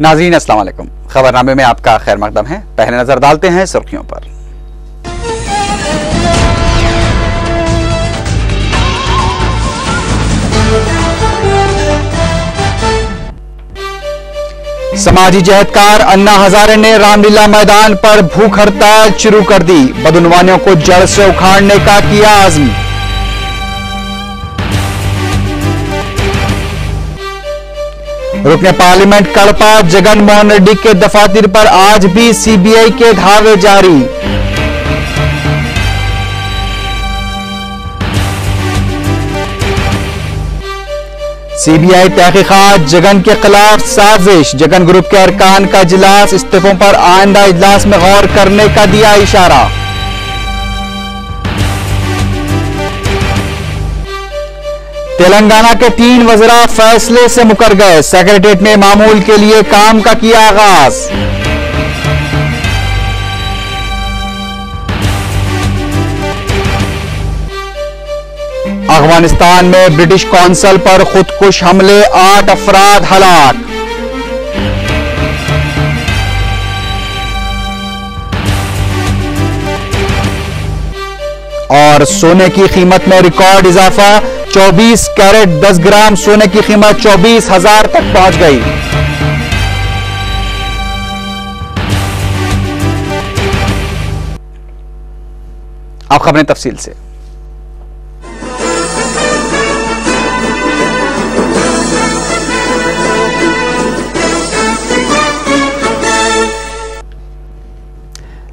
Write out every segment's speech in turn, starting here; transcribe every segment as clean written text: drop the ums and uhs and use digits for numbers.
नाज़रीन अस्सलाम वालेकुम। खबरनामे में आपका खैर मकदम है। पहले नजर डालते हैं सुर्खियों पर। समाजी जहदकार अन्ना हजारे ने रामलीला मैदान पर भूख हड़ताल शुरू कर दी। बदउनवानियों को जड़ से उखाड़ने का किया आज़म। रुकने पार्लियामेंट कड़पा जगन मोहन रेड्डी के दफातर पर आज भी सीबीआई के धावे जारी। सीबीआई तहकीकात जगन के खिलाफ साजिश। जगन ग्रुप के अरकान का इजलास, इस्तीफों पर आइंदा इजलास में गौर करने का दिया इशारा। तेलंगाना के 3 वज़रा फैसले से मुकर गए। सेक्रेटेरिएट में मामूल के लिए काम का किया आगाज। अफगानिस्तान में ब्रिटिश कौंसल पर खुदकुश हमले, 8 अफराद हलाक। और सोने की कीमत में रिकॉर्ड इजाफा, 24 कैरेट 10 ग्राम सोने की कीमत 24,000 तक पहुंच गई। अब खबरें तफसील से।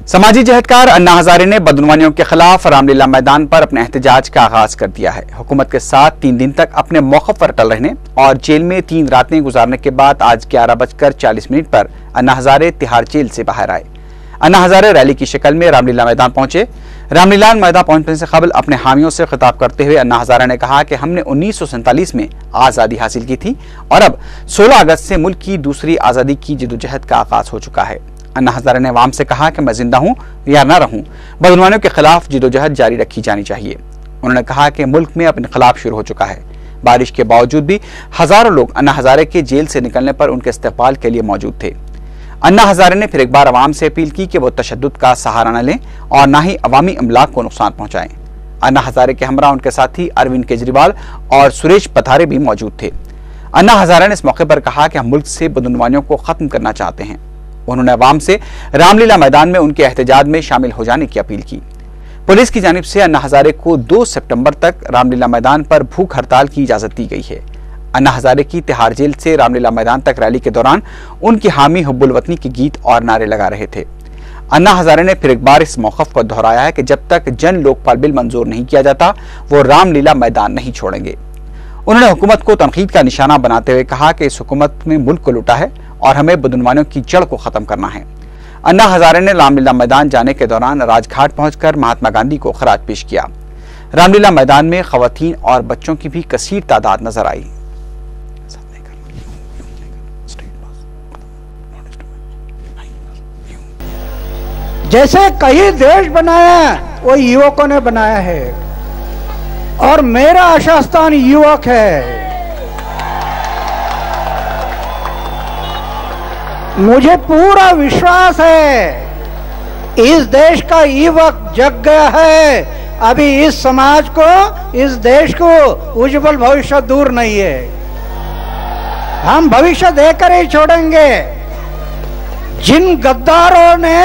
समाजी जहदकार अन्ना हजारे ने बदउनवानियों के खिलाफ रामलीला मैदान पर अपने एहतजाज का आगाज कर दिया है। हुकूमत के साथ 3 दिन तक अपने मौक़िफ़ पर अटल रहने और जेल में 3 रातें गुजारने के बाद आज 11:40 पर अन्ना हजारे तिहाड़ जेल से बाहर आए। अन्ना हजारे रैली की शक्ल में रामलीला मैदान पहुंचे। रामलीला मैदान पहुंचने से कबल अपने हामियों से खिताब करते हुए अन्ना हजारे ने कहा कि हमने 1947 में आज़ादी हासिल की थी और अब 16 अगस्त से मुल्क की दूसरी आज़ादी की जदोजहद का आगाज हो चुका है। अन्ना हजारे ने अवाम से कहा कि मैं जिंदा हूं या ना रहूं, बदउनवानियों के खिलाफ जदोजहद जारी रखी जानी चाहिए। उन्होंने कहा कि मुल्क में अब इनकलाब शुरू हो चुका है। बारिश के बावजूद भी हजारों लोग अन्ना हजारे के जेल से निकलने पर उनके इस्तकबाल के लिए मौजूद थे। अन्ना हजारे ने फिर एक बार अवाम से अपील की कि वो तशद्दुद का सहारा न लें और ना ही अवामी अमलाक को नुकसान पहुंचाएं। अन्ना हजारे के हमरा उनके साथी अरविंद केजरीवाल और सुरेश पथारे भी मौजूद थे। अन्ना हजारे ने इस मौके पर कहा कि हम मुल्क से बदउनवानियों को खत्म करना चाहते हैं। उन्होंने अवाम से रामलीला मैदान में उनके एहतजाज में शामिल हो जाने की अपील की। पुलिस की जानिब से अन्ना हजारे को 2 सितंबर तक रामलीला मैदान पर भूख हड़ताल की इजाजत दी गई है। अन्ना हजारे की तिहाड़ जेल से रामलीला मैदान तक रैली के दौरान उनकी हामी हुब्बुल वतनी के गीत और नारे लगा रहे थे। अन्ना हजारे ने फिर एक बार इस मौक़िफ़ को दोहराया है कि जब तक जन लोकपाल बिल मंजूर नहीं किया जाता वो रामलीला मैदान नहीं छोड़ेंगे। उन्होंने हुकूमत को तनकीद का निशाना बनाते हुए कहा कि इस हुकूमत ने मुल्क को लूटा है और हमें बदउनवानियों की जड़ को खत्म करना है। अन्ना हजारे ने रामलीला मैदान जाने के दौरान राजघाट पहुंचकर महात्मा गांधी को खराज पेश किया। रामलीला मैदान में खवातीन और बच्चों की भी कसीर तादाद नजर आई। जैसे कई देश बनाया वो युवकों ने बनाया है और मेरा आशास्थान युवक है। मुझे पूरा विश्वास है इस देश का युवक जग गया है। अभी इस समाज को, इस देश को उज्जवल भविष्य दूर नहीं है। हम भविष्य देकर ही छोड़ेंगे। जिन गद्दारों ने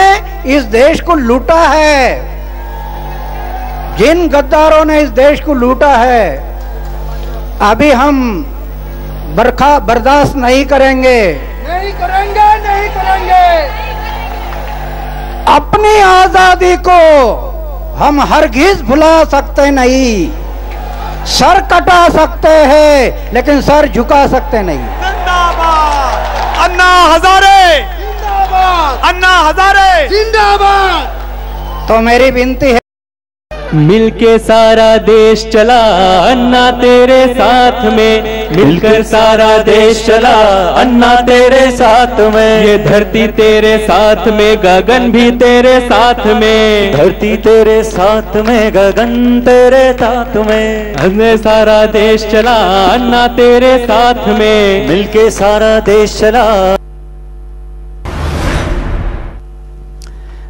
इस देश को लूटा है, जिन गद्दारों ने इस देश को लूटा है, अभी हम बर्दाश्त नहीं करेंगे, नहीं करेंगे, नहीं करेंगे। अपनी आजादी को हम हरगिज भुला सकते नहीं। सर कटा सकते हैं लेकिन सर झुका सकते नहीं। जिंदाबाद अन्ना हजारे, जिंदाबाद अन्ना हजारे, जिंदाबाद। तो मेरी विनती है, मिलके सारा देश चला अन्ना तेरे साथ में, मिलकर सारा देश चला अन्ना तेरे साथ में। ये धरती तेरे साथ में, गगन भी तेरे साथ में, धरती तेरे साथ में, गगन तेरे साथ में। अन्ना सारा देश चला अन्ना तेरे साथ में, मिलके सारा देश चला।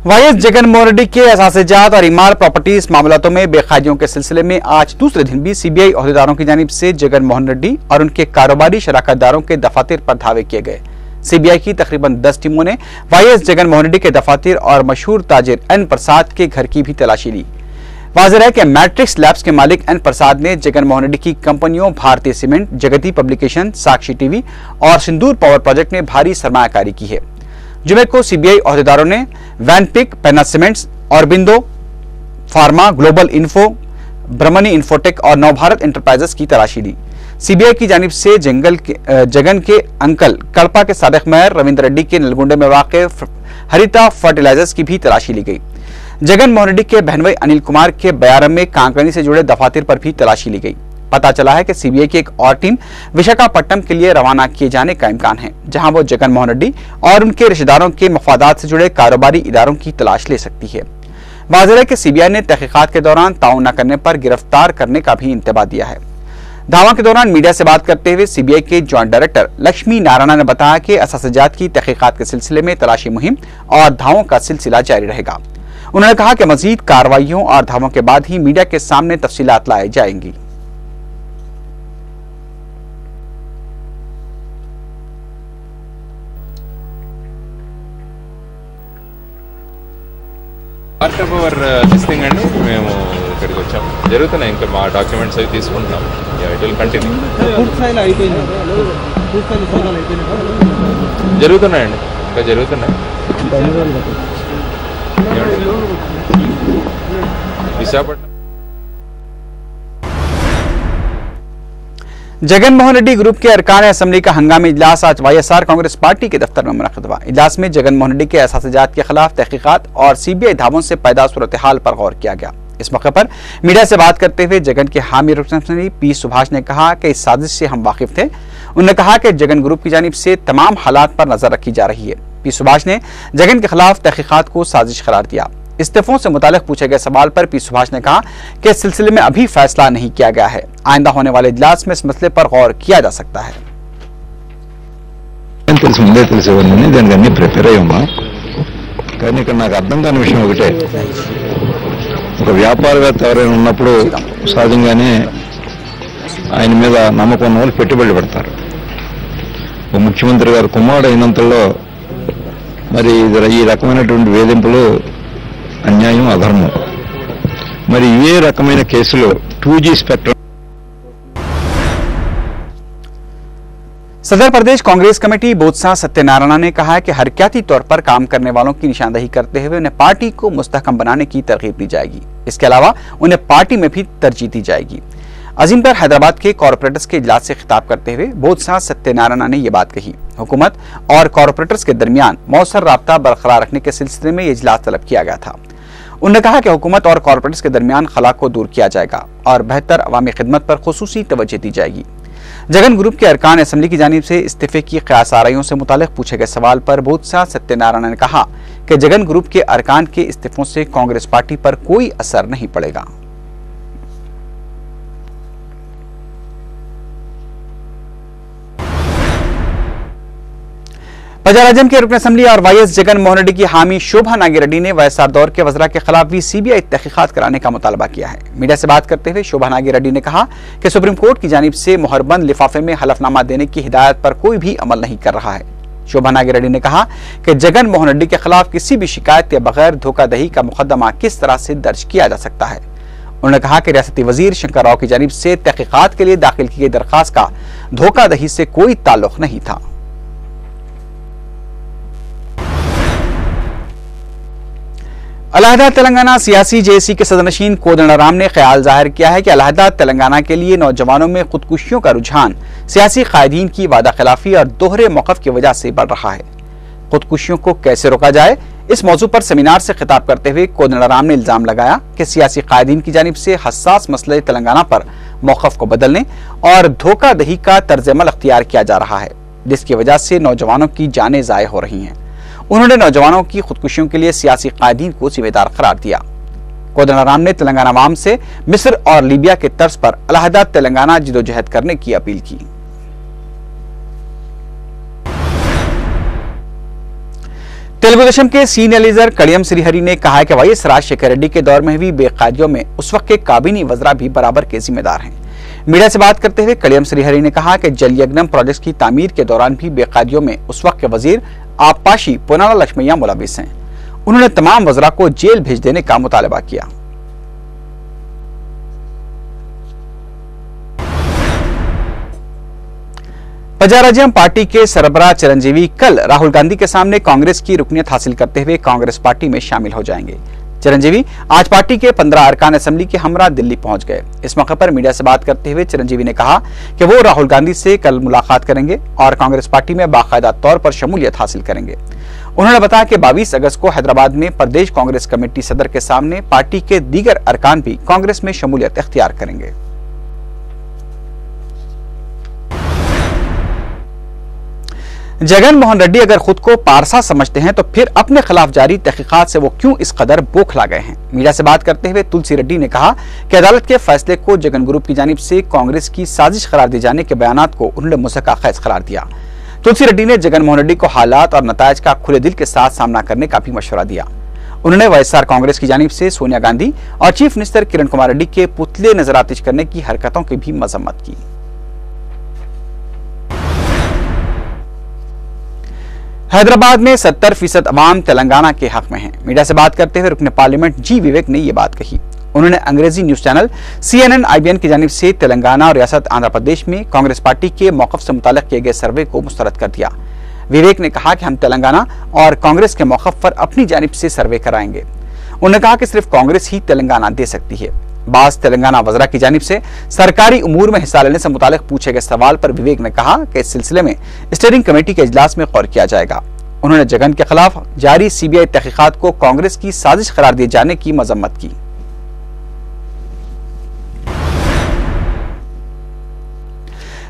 वाईएस जगन मोहन रेड्डी के असासेजात और इमार प्रॉपर्टीज मामलों में बेकायदियों के सिलसिले में आज दूसरे दिन भी सीबीआई ओहदेदारों की जानिब से जगन मोहन रेड्डी और उनके कारोबारी शराकतदारों के दफातर पर धावे किए गए। सीबीआई की तकरीबन 10 टीमों ने वाईएस जगन मोहन रेड्डी के दफातर और मशहूर ताजिर एन प्रसाद के घर की भी तलाशी ली। वाज़ेह है कि मैट्रिक्स लैब्स के मालिक एन प्रसाद ने जगन मोहन रेड्डी की कंपनियों भारतीय सीमेंट, जगती पब्लिकेशन, साक्षी टीवी और सिंदूर पावर प्रोजेक्ट में भारी सरमायाकारी की है। जुमे को सीबीआई ओहदेदारों ने Vanpic, Penna cements, Aurobindo pharma, global info, Brahmani infotech और नवभारत एंटरप्राइजेस की तलाशी ली। सीबीआई की जानिब से जगन के अंकल कड़पा के साबिक मेयर रविंद्र रेड्डी के नलगुंडे में वाक़ हरिता फर्टिलाइजर्स की भी तलाशी ली गई। जगन मोहन रेड्डी के बहनोई अनिल कुमार के बयारम में कांकनी से जुड़े दफातर पर भी तलाशी ली गई। पता चला है कि सीबीआई की एक और टीम विशाखापट्टनम के लिए रवाना किए जाने का इम्कान है, जहां वो जगन मोहन रेड्डी और उनके रिश्तेदारों के मफादात से जुड़े कारोबारी इदारों की तलाश ले सकती है। वाज़ेह है कि सीबीआई ने तहकीकात के दौरान ताउन न करने पर गिरफ्तार करने का भी इंतबा दिया है। दावा के दौरान मीडिया से बात करते हुए सीबीआई के ज्वाइंट डायरेक्टर लक्ष्मी नारायण ने बताया कि असासेजात की तहकीकात के सिलसिले में तलाशी मुहिम और धावों का सिलसिला जारी रहेगा। उन्होंने कहा कि मजीद कार्रवाइयों और धावों के बाद ही मीडिया के सामने तफसीलात लाई जाएंगी। Part of our this thing అండి మేము ఇక్కడికి వచ్చాం. జరుగుతున్నాయి ఇంకా మా డాక్యుమెంట్స్ అవి తీసుకుంటున్నాం. It will continue. జరుగుతున్నాయండి, ఇంకా జరుగుతున్నాయి. విశాఖపట్నం जगन मोहन रेड्डी ग्रुप के अरकान असम्बली का हंगामी इजलास आज वाईएसआर कांग्रेस पार्टी के दफ्तर में मुनक़िद हुआ। इजलास में जगन मोहन रेड्डी के असासेजात के खिलाफ तहकीकात और सीबीआई धावों से पैदा सूरत हाल पर गौर किया गया। इस मौके पर मीडिया से बात करते हुए जगन के हामी रुकन पी सुभाष ने कहा कि इस साजिश से हम वाकिफ थे। उन्होंने कहा कि जगन ग्रुप की जानिब से तमाम हालात पर नजर रखी जा रही है। पी सुभाष ने जगन के खिलाफ तहकीकात को साजिश करार दिया। इस्तीफों से मुतालिक पूछे गए सवाल पर पी सुभाष ने कहा कि इस सिलसिले में अभी फैसला नहीं किया गया है। आइंदा होने वाले इजलास में इस मसले पर गौर किया जा सकता है। ముందే తెలిసేవాడిని, దానికి అన్ని ప్రిపేర్ అయ్యి ఉన్నా. కానీ ఇక్కడ నాకు అర్థం కాని విషయం ఒకటే, ఒక వ్యాపారవేత్త ఎవరైనా ఉన్నప్పుడు సహజంగానే ఆయన మీద నమ్మకం ఉన్న వాళ్ళు పెట్టుబడులు పెడతారు. ఒక ముఖ్యమంత్రి గారు కుమారుడు అయినంతలో మరి ఈ రకమైనటువంటి వేధింపులు అన్యాయం, అధర్మం. మరి ఏ రకమైన కేసులో 2G స్పెక్ట్రమ్. सदर प्रदेश कांग्रेस कमेटी बोत्सा सत्यनारायण ने कहा है कि हरकती तौर पर काम करने वालों की निशानदेही करते हुए उन्हें पार्टी को मुस्तहकम बनाने की तरगीब दी जाएगी। इसके अलावा उन्हें पार्टी में भी तरजीह दी जाएगी। अजीमगढ़ हैदराबाद के कॉरपोरेटर्स के इजलास से खिताब करते हुए बोत्सा सत्यनारायण ने यह बात कही। हुकूमत और कॉरपोरेटर्स के दरमियान मौसर राब्ता बरकरार रखने के सिलसिले में यह इजलास तलब किया गया था। उन्होंने कहा कि हुकूमत और कॉरपोरेटर्स के दरमियान खला को दूर किया जाएगा और बेहतर अवामी खिदमत पर खुसूसी तवज्जो दी जाएगी। जगन ग्रुप के अरकान असम्बली की जानिब से इस्तीफे की क़यास आराइयों से मुतालिक पूछे गए सवाल पर बोत्सा सत्यनारायण ने कहा कि जगन ग्रुप के अरकान के इस्तीफों से कांग्रेस पार्टी पर कोई असर नहीं पड़ेगा। पंजाब के रुकन असम्बली और वाईएस जगन मोहन रेड्डी की हामी शोभा नागी रेड्डी ने वाईएसआर दौर के वज़रा के खिलाफ भी सीबीआई तहकीकात कराने का मुतालबा किया है। मीडिया से बात करते हुए शोभा नागी रेड्डी ने कहा कि सुप्रीम कोर्ट की जानिब से मुहरबंद लिफाफे में हलफनामा देने की हिदायत पर कोई भी अमल नहीं कर रहा है। शोभा नागी रेड्डी ने कहा कि जगन मोहन रेड्डी के खिलाफ किसी भी शिकायत के बगैर धोखाधड़ी का मुकदमा किस तरह से दर्ज किया जा सकता है। उन्होंने कहा कि रियासती वजीर शंकर राव की जानिब से तहकीकात के लिए दाखिल की गई दरखास्त का धोखाधड़ी से कोई ताल्लुक नहीं था। अलहदा तेलंगाना सियासी जेएसी के सदरनशीन कोदंडराम ने ख्याल जाहिर किया है कि अलहदा तेलंगाना के लिए नौजवानों में खुदकुशियों का रुझान सियासी कायदीन की वादा खिलाफी और दोहरे मौक़िफ़ की वजह से बढ़ रहा है। खुदकुशियों को कैसे रोका जाए, इस मौजू पर सेमिनार से खिताब करते हुए कोदंडराम ने इल्जाम लगाया कि सियासी कायदीन की जानिब से हसास मसले तेलंगाना पर मौक़िफ़ को बदलने और धोखाधड़ी का तर्ज अमल अख्तियार किया जा रहा है, जिसकी वजह से नौजवानों की जानें ज़ाय हो रही हैं। उन्होंने नौजवानों की खुदकुशियों के लिए सियासी कायदीन को जिम्मेदार करार दिया। कोदंडराम ने तेलंगाना अवाम से मिस्र और लीबिया के तर्ज पर अलहदा तेलंगाना जिदोजहद करने की अपील की। तेलुगु देशम के सीनियर लीडर कड़ियम श्रीहरि ने कहा है कि वाईएस राजशेखर रेड्डी के दौर में हुई बेकायदियों में उस वक्त के काबिनी वज़रा भी बराबर के जिम्मेदार हैं। मीडिया से बात करते हुए कड़ियम श्रीहरि ने कहा कि जलयज्ञम प्रोजेक्ट की तामीर के दौरान भी बेकायदियों में उस वक्त के वजीर आपाशी पोनाला लक्ष्मैया मुलविस हैं। उन्होंने तमाम वज़रा को जेल भेज देने का मुतालबा किया। प्रजाराज्यम पार्टी के सरबराह चिरंजीवी कल राहुल गांधी के सामने कांग्रेस की रुकनीत हासिल करते हुए कांग्रेस पार्टी में शामिल हो जाएंगे। चिरंजीवी आज पार्टी के 15 अरकान असेंबली के हमरा दिल्ली पहुंच गए। इस मौके पर मीडिया से बात करते हुए चिरंजीवी ने कहा कि वो राहुल गांधी से कल मुलाकात करेंगे और कांग्रेस पार्टी में बाकायदा तौर पर शमूलियत हासिल करेंगे। उन्होंने बताया कि 22 अगस्त को हैदराबाद में प्रदेश कांग्रेस कमेटी सदर के सामने पार्टी के दीगर अरकान भी कांग्रेस में शमूलियत इख्तियार करेंगे। जगन मोहन रेड्डी अगर खुद को पारसा समझते हैं तो फिर अपने खिलाफ जारी तहकीकात से वो क्यों इस कदर बौखला गए हैं। मीडिया से बात करते हुए तुलसी रेड्डी ने कहा कि अदालत के फैसले को जगन ग्रुप की जानिब से कांग्रेस की साजिश करार दिए जाने के बयानात को उन्होंने मुसक्का खैज करार दिया। तुलसी रेड्डी ने जगन मोहन रेड्डी को हालात और नतायज का खुले दिल के साथ सामना करने का भी मशवरा दिया। उन्होंने वाईएसआर कांग्रेस की जानिब से सोनिया गांधी और चीफ मिनिस्टर किरण कुमार रेड्डी के पुतले नजरातिश करने की हरकतों की भी मजम्मत की। हैदराबाद में 70% अवाम तेलंगाना के हक में हैं। मीडिया से बात करते हुए रुकने पार्लियामेंट जी विवेक ने यह बात कही। उन्होंने अंग्रेजी न्यूज चैनल CNN IBN की जानिब से तेलंगाना और रियासत आंध्र प्रदेश में कांग्रेस पार्टी के मौकफ से मुताल्लिक किए गए सर्वे को मुस्तरद कर दिया। विवेक ने कहा कि हम तेलंगाना और कांग्रेस के मौकफ पर अपनी जानिब से सर्वे कराएंगे। उन्होंने कहा कि सिर्फ कांग्रेस ही तेलंगाना दे सकती है। बास तेलंगाना वज़रा की जानिब से सरकारी उमूर में हिस्सा लेने से मुतालिक पूछे गए सवाल पर विवेक ने कहा कि इस सिलसिले में स्टीयरिंग कमेटी के इजलास में गौर किया जाएगा। उन्होंने जगन के खिलाफ जारी CBI तहकीकात को कांग्रेस की साजिश करार दिए जाने की मजम्मत की।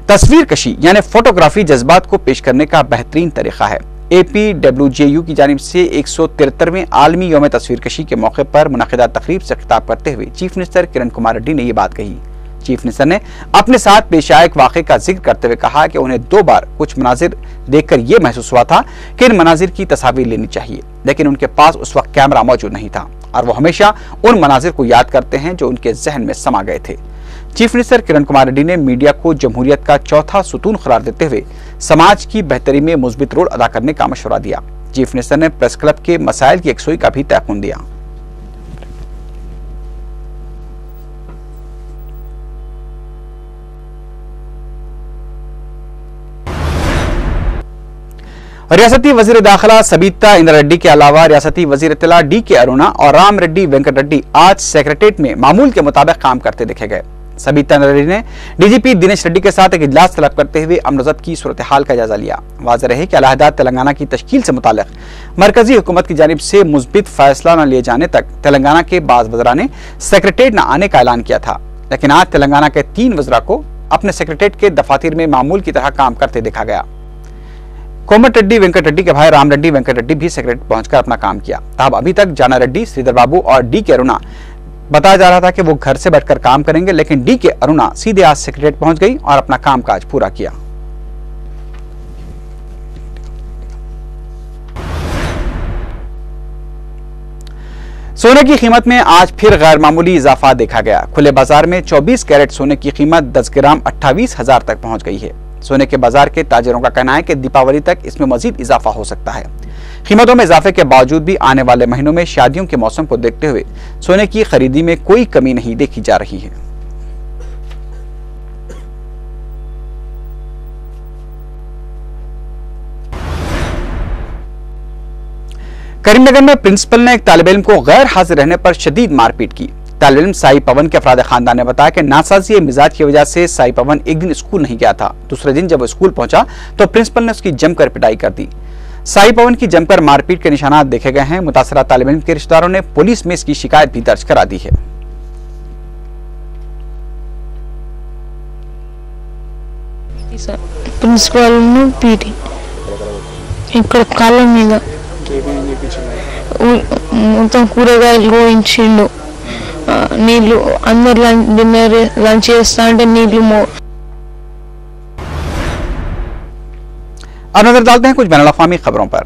तस्वीर कशी यानी फोटोग्राफी जज्बात को पेश करने का बेहतरीन तरीका है। APWJU की जानिब से 173वें आलमी यौम तस्वीर कशी के मौके पर मुनक़िदा तकरीब से खिताब करते हुए चीफ मिनिस्टर किरण कुमार रेड्डी ने यह बात कही। चीफ मिनिस्टर ने अपने साथ पेश आए एक वाक़े का जिक्र करते हुए कहा कि उन्हें 2 बार कुछ मनाजिर देखकर यह महसूस हुआ था कि इन मनाजिर की तस्वीर लेनी चाहिए, लेकिन उनके पास उस वक्त कैमरा मौजूद नहीं था और वो हमेशा उन मनाजिर को याद करते हैं जो उनके जहन में समा गए थे। चीफ मिनिस्टर किरण कुमार रेड्डी ने मीडिया को जमहूरियत का चौथा सुतून करार देते हुए समाज की बेहतरी में मुस्बित रोल अदा करने का मशवरा दिया। चीफ मिनिस्टर ने प्रेस क्लब के मसाइल की यकसोई का भी तयक़ुन दिया। रियासती वजीर दाखिला सबीता इंद्रा रेड्डी के अलावा रियासती वजीर इत्तला DK अरुणा और राम रेड्डी वेंकट रेड्डी आज सेक्रेटेरिएट में मामूल के मुताबिक काम करते देखे गए। सबीता इंद्रा रेड्डी ने DGP दिनेश रेड्डी के साथ एक इजलास तलब करते हुए अमन ज़ब्त की सूरत हाल का जायजा लिया। वाज़ेह रहे कि अलहदा तेलंगाना की तश्कील से मुतालिक मरकजी हुकूमत की जानिब से मुस्बित फैसला न लिए जाने तक तेलंगाना के बाज़ वज़रा ने सेक्रेटेरिएट न आने का ऐलान किया था, लेकिन आज तेलंगाना के 3 वज़रा को अपने सेक्रेटेरिएट के दफातर में मामूल की तरह काम करते देखा गया। कोमट रेड्डी वेंकट रेड्डी के भाई राम रेड्डी वेंकट रेड्डी भी सेक्रेटेरिएट पहुंचकर अपना काम किया। तब अभी तक जाना रेड्डी, श्रीधर बाबू और DK अरुणा बताया जा रहा था कि वो घर से बैठकर काम करेंगे, लेकिन DK अरुणा सीधे आज सेक्रेटेरिएट पहुंच गई और अपना कामकाज पूरा किया। सोने की कीमत में आज फिर गैर मामूली इजाफा देखा गया। खुले बाजार में 24 कैरेट सोने की कीमत 10 ग्राम 28,000 तक पहुंच गई है। सोने के बाजार के ताजिरों का कहना है कि दीपावली तक इसमें मजीद इजाफा हो सकता है। कीमतों में इजाफे के बावजूद भी आने वाले महीनों में शादियों के मौसम को देखते हुए सोने की खरीदी में कोई कमी नहीं देखी जा रही है। करीमनगर में प्रिंसिपल ने एक तालिब इल्म को गैर हाजिर रहने पर शदीद मारपीट की। तालिब इल्म साई पवन के अफराद खानदान ने बताया कि नासाजी मिजाज की वजह से साई पवन एक दिन स्कूल नहीं गया था। दूसरे दिन जब वो स्कूल पहुंचा तो प्रिंसिपल ने उसकी जमकर पिटाई कर दी। साई पवन की जमकर मारपीट के निशानात देखे गए हैं। मुतासरा तालिब इल्म के रिश्तेदारों ने पुलिस में इसकी शिकायत भी दर्ज करा दी है। प्रिंसिपल पीटी ఇక్కడ కాళ్ళ మీద మొత్తం కూరగాయలు కోయించిండు, నీళ్లు అందరు డిన్నర్ లంచ్ చేస్తా అంటే నీళ్లు अब नजर डालते हैं कुछ बैनुल अक़वामी खबरों पर।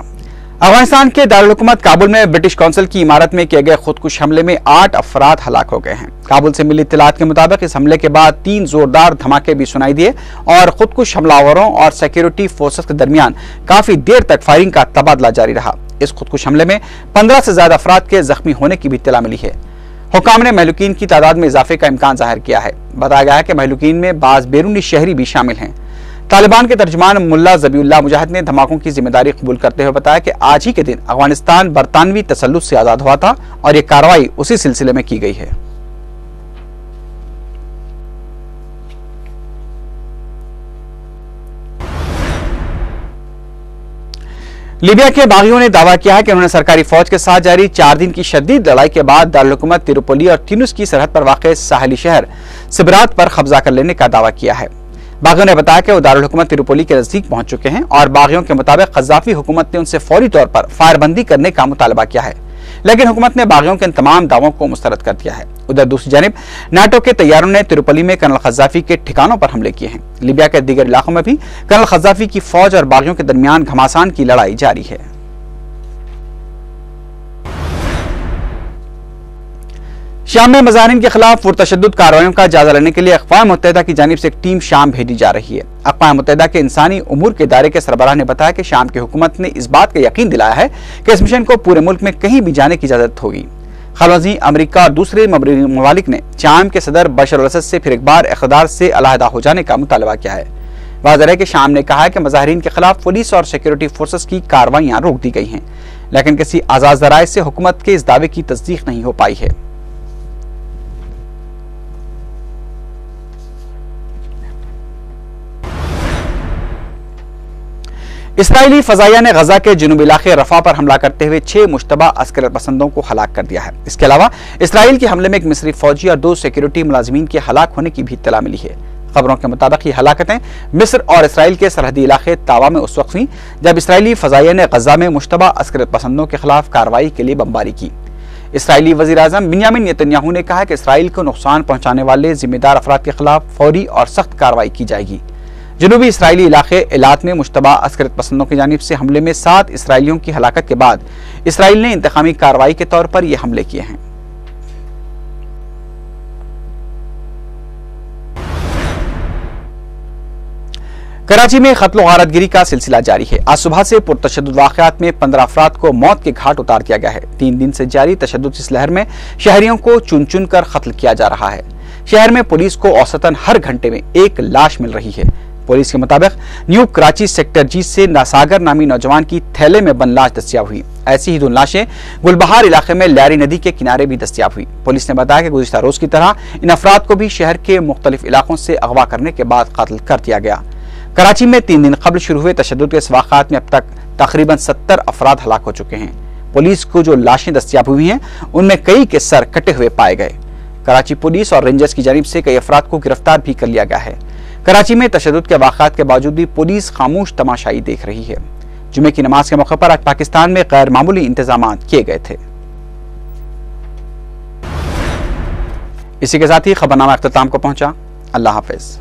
अफगानिस्तान के दारुल-हुकूमत काबुल में ब्रिटिश कौंसिल की इमारत में किए गए खुदकुश हमले में 8 अफराद हलाक हो गए हैं। काबुल से मिली इत्तलात के मुताबिक इस हमले के बाद 3 जोरदार धमाके भी सुनाई दिए और खुदकुश हमलावरों और सिक्योरिटी फोर्सेस के दरमियान काफी देर तक फायरिंग का तबादला जारी रहा। इस खुदकुश हमले में 15 से ज्यादा अफराद के जख्मी होने की भी इत्तला मिली है। हुकाम ने महलूकीन की तादाद में इजाफे का इम्कान जाहिर किया है। बताया गया है कि महलूकीन में बाज बैरूनी शहरी भी शामिल हैं। तालिबान के तर्जुमान मुल्ला ज़बीउल्लाह मुजाहिद ने धमाकों की जिम्मेदारी कबूल करते हुए बताया कि आज ही के दिन अफगानिस्तान बरतानवी तसल्लुत से आजाद हुआ था और ये कार्रवाई उसी सिलसिले में की गई है। लीबिया के बागियों ने दावा किया है कि उन्होंने सरकारी फौज के साथ जारी 4 दिन की शदीद लड़ाई के बाद दारुल-हुकूमत त्रिपोली और ट्यूनिस की सरहद पर वाक़ साहली शहर सिबरात पर कब्जा कर लेने का दावा किया है। बागियों ने बताया कि वो दारुल-हुकूमत त्रिपोली के नजदीक पहुंच चुके हैं और बागियों के मुताबिक कज़ाफी हुकूमत ने उनसे फौरी तौर पर फायरबंदी करने का मुतालबा किया है, लेकिन हुकूमत ने बागियों के इन तमाम दावों को मुस्तरद कर दिया है। उधर दूसरी जानिब नाटो के तैयारों ने त्रिपोली में कर्नल क़ज़ाफी के ठिकानों पर हमले किए हैं। लीबिया के दीगर इलाकों में भी कर्नल क़ज़ाफी की फौज और बागियों के दरमियान घमासान की लड़ाई जारी है। शाम में मज़ाहिरीन के खिलाफ पुरतशद्दुद कार्रवाइयों का जायजा लेने के लिए अक़वाम मुत्तहिदा की जानिब से एक टीम शाम भेजी जा रही है। अक़वाम मुत्तहिदा के इंसानी उमूर के इदारे के सरबराह ने बताया कि शाम की हुकूमत ने इस बात का यकीन दिलाया है कि इस मिशन को पूरे मुल्क में कहीं भी जाने की इजाजत होगी। खलवजी अमरीका और दूसरे ममालिक ने शाम के सदर बशर अल-असद से फिर एक बार इक़्तिदार से अलहदा हो जाने का मुतालबा किया है। वाज़ेह है कि शाम ने कहा है कि मज़ाहिरीन के खिलाफ पुलिस और सिक्योरिटी फोर्सेस की कार्रवाइयां रोक दी गई हैं, लेकिन किसी आज़ाद ज़राए से हुकूमत के इस दावे की तस्दीक नहीं हो पाई है। इसराइली फजाइया ने गजा के जुनूबी इलाके रफा पर हमला करते हुए 6 मुश्तबा अस्कर पसंदों को हलाक कर दिया है। इसके अलावा इसराइल के हमले में एक मिस्री फौजी और 2 सिक्योरिटी मुलाजिमीन के हलाक होने की भी इत्तला मिली है। खबरों के मुताबिक ये हलाकतें मिस्र और इसराइल के सरहदी इलाके तावा में उस वक्त हुई जब इसराइली फजाइया ने गजा में मुश्तबा अस्कर पसंदों के खिलाफ कार्रवाई के लिए बमबारी की। इसराइली वज़ीर आज़म बिन्यामिन नेतन्याहू ने कहा कि इसराइल को नुकसान पहुंचाने वाले जिम्मेदार अफराद के खिलाफ फौरी और सख्त कार्रवाई की जाएगी। जनूबी इसराइली इलाके एलात में मुश्तबा अस्करत पसंदों की जानिब से हमले में 7 इसराइलियों की हलाकत के बाद इसराइल ने इंतकामी कार्रवाई के तौर पर यह हमले किए हैं। कराची में कत्ल गारतगिरी का सिलसिला जारी है। आज सुबह से पुरतशद्दुद वाक़यात में 15 अफराद को मौत के घाट उतार दिया गया है। 3 दिन से जारी तशद्दुद इस लहर में शहरियों को चुन चुन कर कत्ल किया जा रहा है। शहर में पुलिस को औसतन हर घंटे में 1 लाश मिल रही है। पुलिस के मुताबिक न्यू कराची सेक्टर जी से नासागर नामी नौजवान की थैले में बंद लाश दस्तियाब हुई। ऐसी ही 2 लाशें गुलबहार इलाके में लैरी नदी के किनारे भी दस्तियाब हुई। पुलिस ने बताया कि गुज़िश्ता रोज की तरह इन अफराद को भी शहर के मुख्तलिफ इलाकों से अगवा करने के बाद कत्ल कर दिया गया। कराची में 3 दिन कबल शुरू हुए तशद्दुद के इस वाक़यात में अब तक तकरीबन 70 अफराद हलाक हो चुके हैं। पुलिस को जो लाशें दस्तियाब हुई हैं उनमें कई के सर कटे हुए पाए गए। कराची पुलिस और रेंजर्स की जानिब से कई अफराद को गिरफ्तार भी कर लिया गया है। कराची में तशद्दुद के वाक़यात के बावजूद भी पुलिस खामोश तमाशाई देख रही है। जुमे की नमाज के मौके पर आज पाकिस्तान में गैर मामूली इंतजाम किए गए थे। इसी के साथ ही खबरनामा इख्तिताम को पहुंचा। अल्लाह हाफिज।